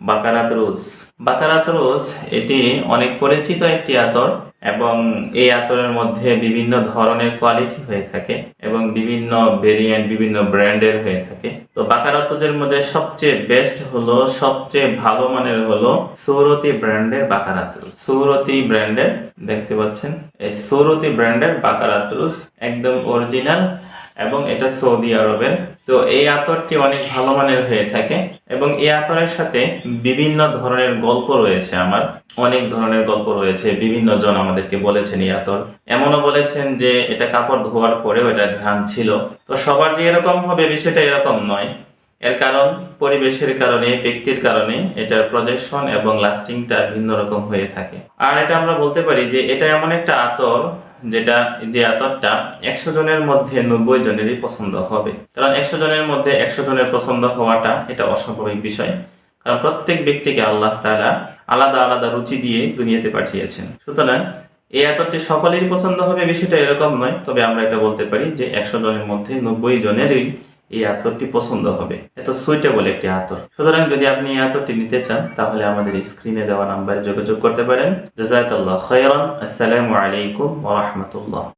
বাকারাত রোজ। বাকারাত রোজ এটি অনেক পরিচিত একটি আতর এবং এই আতরের মধ্যে বিভিন্ন ধরনের কোয়ালিটি হয়ে থাকে এবং বিভিন্ন ভেরিয়েন্ট বিভিন্ন ব্র্যান্ডের হয়ে থাকে। তো বাকারাত রোজের মধ্যে সবচেয়ে বেস্ট হলো, সবচেয়ে ভালো মানের হলো সৌরতী ব্র্যান্ডের বাকারাত রোজ। সৌরতী ব্র্যান্ডের দেখতে পাচ্ছেন, এই সৌরতী ব্র্যান্ডের বাকারাত রোজ একদম অরিজিনাল এবং এটা সৌদি আরবের। তো এই আতরটি অনেক ভালো মানের হয়ে থাকে এবং এই আতরের সাথে বিভিন্ন ধরনের গল্প রয়েছে। আমার অনেক ধরনের গল্প রয়েছে, বিভিন্ন জন আমাদেরকে বলেছেন এই আতর, এমনও বলেছেন যে এটা কাপড় ধোয়ার পরেও এটা ঘ্রাণ ছিল। তো সবার যে এরকম হবে বিষয়টা এরকম নয়। এর কারণ পরিবেশের কারণে, ব্যক্তির কারণে এটার প্রজেকশন এবং লাস্টিংটা ভিন্ন রকম হয়ে থাকে। আর এটা আমরা বলতে পারি যে এটা এমন একটা আতর যে আতরটা 100 জনের মধ্যে 90 জনেরই পছন্দ হবে। কারণ 100 জনের মধ্যে 100 জনের পছন্দ হওয়াটা এটা অস্বাভাবিক বিষয়। কারণ প্রত্যেক ব্যক্তিকে আল্লাহ তাআলা আলাদা আলাদা রুচি দিয়ে দুনিয়াতে পাঠিয়েছেন। সুতরাং এই আতরটি সকলেরই পছন্দ হবে বিষয়টা এরকম নয়। তবে আমরা এটা বলতে পারি যে 100 জনের মধ্যে 90 জনেরই এই আতরটি পছন্দ হবে। এত সুইটেবল একটি আতর। সুতরাং যদি আপনি এই আতরটি নিতে চান তাহলে আমাদের স্ক্রিনে দেওয়া নাম্বারে যোগাযোগ করতে পারেন। জাযাকাল্লাহু খাইরান। আসসালামু আলাইকুম ওয়া রাহমাতুল্লাহ।